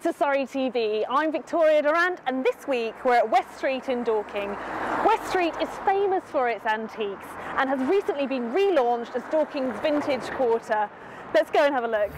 to Surrey TV. I'm Victoria Durant, and this week we're at West Street in Dorking. West Street is famous for its antiques and has recently been relaunched as Dorking's vintage quarter. Let's go and have a look.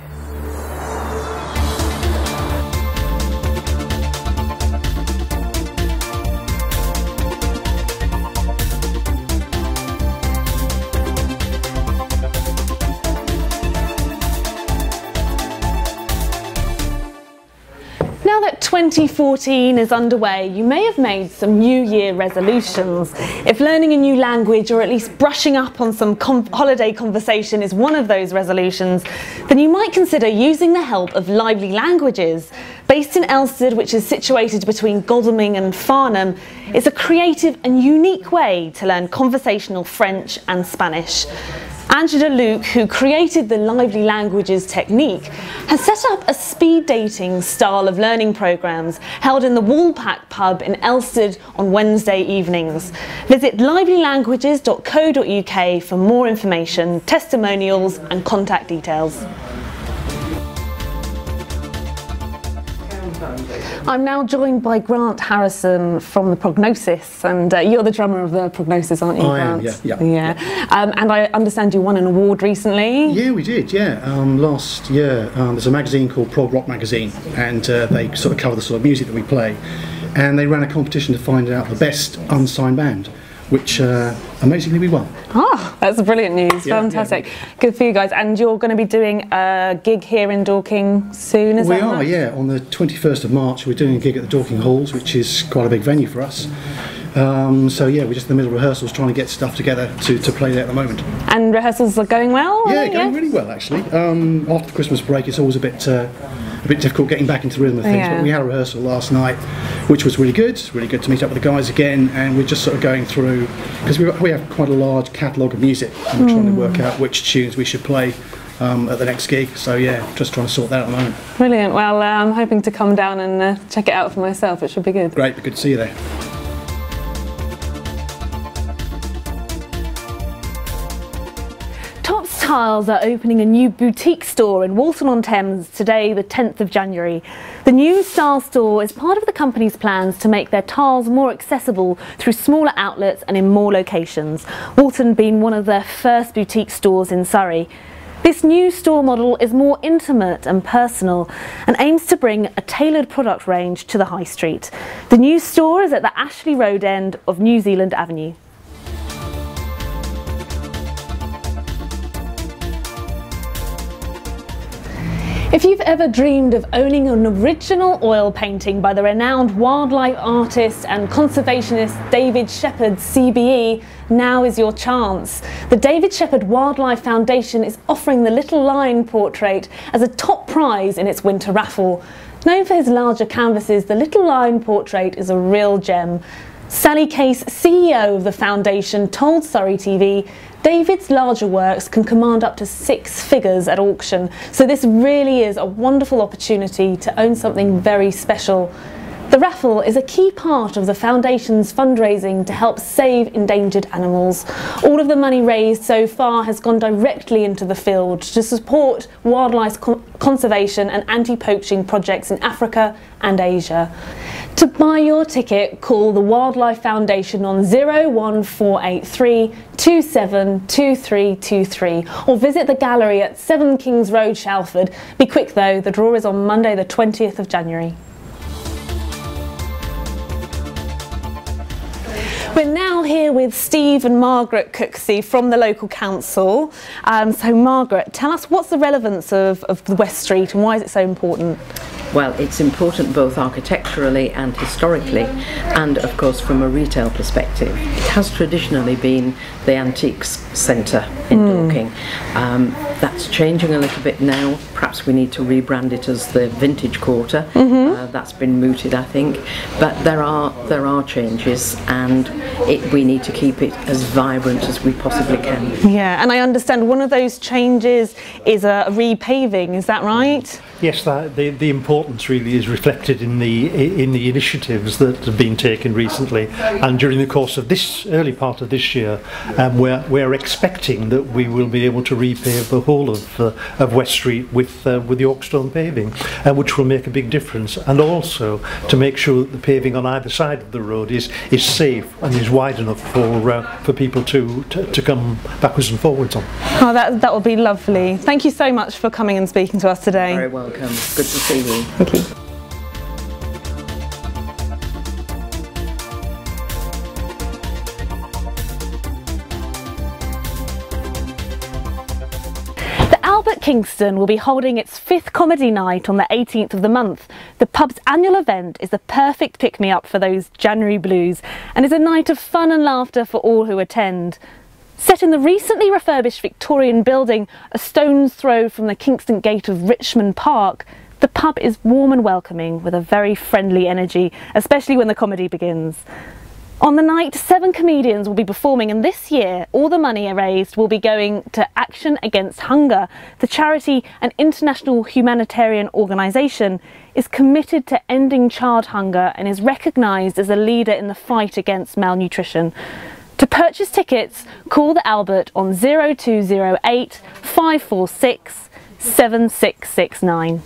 Now that 2014 is underway, you may have made some New Year resolutions. If learning a new language or at least brushing up on some holiday conversation is one of those resolutions, then you might consider using the help of Lively Languages. Based in Elstead, which is situated between Godalming and Farnham, it's a creative and unique way to learn conversational French and Spanish. Angela Luke, who created the Lively Languages technique, has set up a speed dating style of learning programmes held in the Woolpack pub in Elstead on Wednesday evenings. Visit livelylanguages.co.uk for more information, testimonials and contact details. I'm now joined by Grant Harrison from the Prognosis, and you're the drummer of the Prognosis, aren't you, Grant? I am, yeah. And I understand you won an award recently. Yeah, we did, yeah. Last year, there's a magazine called Prog Rock Magazine, and they sort of cover the sort of music that we play. And they ran a competition to find out the best unsigned band, which amazingly we won. Oh, that's brilliant news. Yeah, fantastic. Yeah. Good for you guys. And you're going to be doing a gig here in Dorking soon, is that right? We are, yeah. On the 21st of March, we're doing a gig at the Dorking Halls, which is quite a big venue for us. So yeah, we're just in the middle of rehearsals, trying to get stuff together to play there at the moment. And rehearsals are going well? Yeah, going really well actually. After the Christmas break, it's always a bit difficult getting back into the rhythm of things, but we had a rehearsal last night, which was really good to meet up with the guys again, and we're just sort of going through, because we have quite a large catalogue of music, and we're trying to work out which tunes we should play at the next gig. So yeah, just trying to sort that out at the moment. Brilliant. Well, I'm hoping to come down and check it out for myself. It should be good. Great, good to see you there. Tiles are opening a new boutique store in Walton-on-Thames today, the 10th of January. The new style store is part of the company's plans to make their tiles more accessible through smaller outlets and in more locations, Walton being one of their first boutique stores in Surrey. This new store model is more intimate and personal and aims to bring a tailored product range to the high street. The new store is at the Ashley Road end of New Zealand Avenue. If you've ever dreamed of owning an original oil painting by the renowned wildlife artist and conservationist David Shepherd CBE, now is your chance. The David Shepherd Wildlife Foundation is offering the Little Lion portrait as a top prize in its winter raffle. Known for his larger canvases, the Little Lion portrait is a real gem. Sally Case, CEO of the foundation, told Surrey TV, David's larger works can command up to 6 figures at auction, so this really is a wonderful opportunity to own something very special. The raffle is a key part of the foundation's fundraising to help save endangered animals. All of the money raised so far has gone directly into the field to support wildlife conservation and anti-poaching projects in Africa and Asia. To buy your ticket, call the Wildlife Foundation on 01483 272323 or visit the gallery at 7 Kings Road, Shalford. Be quick though, the draw is on Monday the 20th of January. We're now here with Steve and Margaret Cooksey from the local council. So Margaret, tell us, what's the relevance of the West Street and why is it so important? Well, it's important both architecturally and historically, and of course from a retail perspective. It has traditionally been the antiques centre in Dorking. That's changing a little bit now. Perhaps we need to rebrand it as the Vintage Quarter. That's been mooted, I think. But there are changes, and we need to keep it as vibrant as we possibly can. Yeah, and I understand one of those changes is a repaving. Is that right? Yes, the importance really is reflected in the initiatives that have been taken recently, and during the course of this early part of this year, we're expecting that we will be able to repave the whole of West Street with the Yorkstone paving, which will make a big difference, and also to make sure that the paving on either side of the road is safe and is wide enough for people to come backwards and forwards on. Oh, that would be lovely. Thank you so much for coming and speaking to us today. Very welcome. Good to see you. Thank you. Albert Kingston will be holding its 5th comedy night on the 18th of the month. The pub's annual event is the perfect pick-me-up for those January blues and is a night of fun and laughter for all who attend. Set in the recently refurbished Victorian building a stone's throw from the Kingston Gate of Richmond Park, the pub is warm and welcoming with a very friendly energy, especially when the comedy begins. On the night, 7 comedians will be performing, and this year all the money raised will be going to Action Against Hunger. The charity, an international humanitarian organisation, is committed to ending child hunger and is recognised as a leader in the fight against malnutrition. To purchase tickets, call the Albert on 0208 546 7669.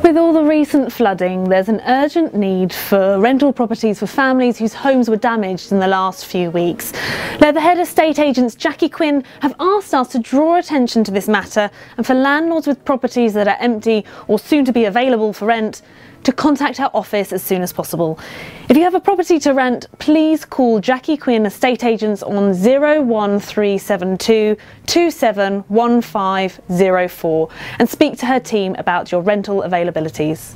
With all the recent flooding, there's an urgent need for rental properties for families whose homes were damaged in the last few weeks. Leatherhead estate agents Jackie Quinn have asked us to draw attention to this matter and for landlords with properties that are empty or soon to be available for rent to contact our office as soon as possible. If you have a property to rent, please call Jackie Quinn Estate Agents on 01372 271504 and speak to her team about your rental availabilities.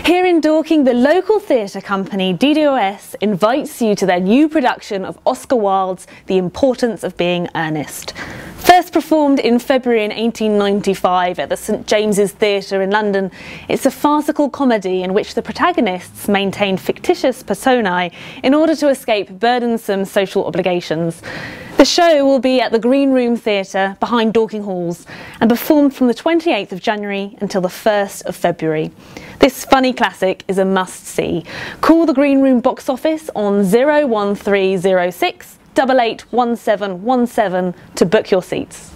Here in Dorking, the local theatre company DDOS invites you to their new production of Oscar Wilde's The Importance of Being Earnest. First performed in February in 1895 at the St James's Theatre in London, it's a farcical comedy in which the protagonists maintain fictitious personae in order to escape burdensome social obligations. The show will be at the Green Room Theatre behind Dorking Halls and performed from the 28th of January until the 1st of February. This funny classic is a must-see. Call the Green Room box office on 01306 881717 to book your seats.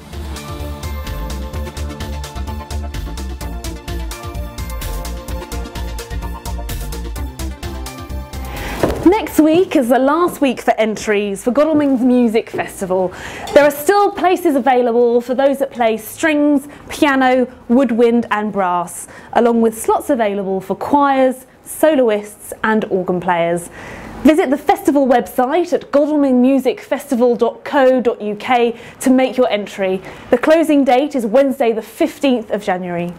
Next week is the last week for entries for Godalming's Music Festival. There are still places available for those that play strings, piano, woodwind and brass, along with slots available for choirs, soloists and organ players. Visit the festival website at godalmingmusicfestival.co.uk to make your entry. The closing date is Wednesday the 15th of January.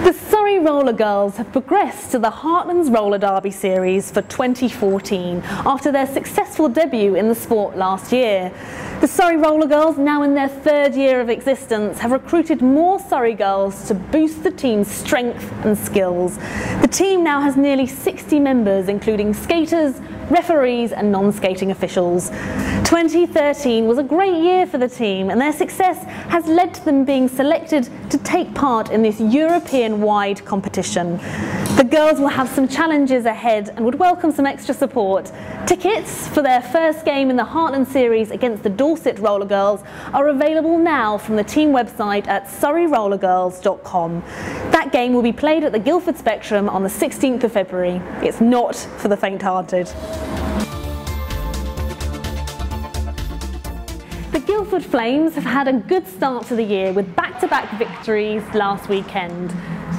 The Surrey Roller Girls have progressed to the Heartlands Roller Derby Series for 2014 after their successful debut in the sport last year. The Surrey Roller Girls, now in their 3rd year of existence, have recruited more Surrey girls to boost the team's strength and skills. The team now has nearly 60 members, including skaters, referees and non-skating officials. 2013 was a great year for the team and their success has led to them being selected to take part in this European-wide competition. The girls will have some challenges ahead and would welcome some extra support. Tickets for their first game in the Heartland Series against the Dorset Roller Girls are available now from the team website at surreyrollergirls.com. That game will be played at the Guildford Spectrum on the 16th of February. It's not for the faint-hearted. The Guildford Flames have had a good start to the year with back-to-back victories last weekend.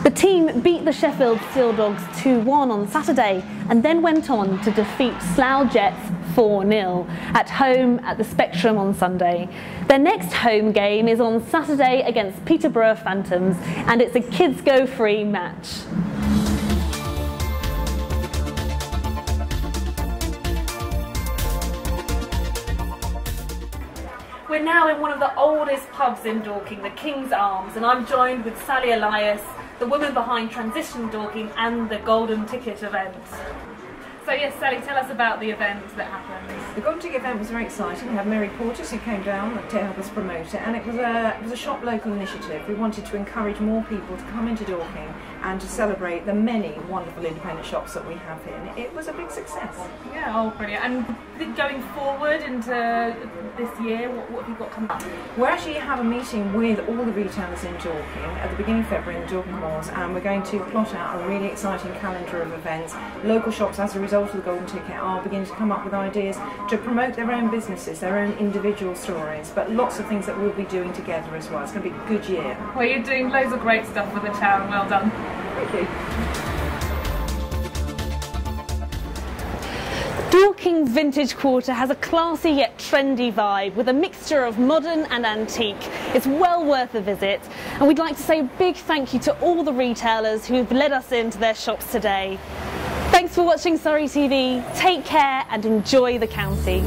The team beat the Sheffield Steel Dogs 2-1 on Saturday and then went on to defeat Slough Jets 4-0 at home at the Spectrum on Sunday. Their next home game is on Saturday against Peterborough Phantoms and it's a kids go free match. We're now in one of the oldest pubs in Dorking, the King's Arms, and I'm joined with Sally Elias, the woman behind Transition Dorking and the Golden Ticket event. So yes, Sally, tell us about the event that happened. The Golden Ticket event was very exciting. We had Mary Portis who came down to help us promote it, and it was a shop local initiative. We wanted to encourage more people to come into Dorking and to celebrate the many wonderful independent shops that we have here. And it was a big success. Yeah, oh brilliant. And going forward into this year, what have you got coming up? We actually have a meeting with all the retailers in Dorking at the beginning of February in the Dorking Halls, and we're going to plot out a really exciting calendar of events. Local shops, as a result of the Golden Ticket, are beginning to come up with ideas to promote their own businesses, their own individual stories, but lots of things that we'll be doing together as well. It's going to be a good year. Well, you're doing loads of great stuff for the town. Well done. Thank you. Dorking Vintage Quarter has a classy yet trendy vibe with a mixture of modern and antique. It's well worth a visit, and we'd like to say a big thank you to all the retailers who've led us into their shops today. Thanks for watching Surrey TV, take care and enjoy the county.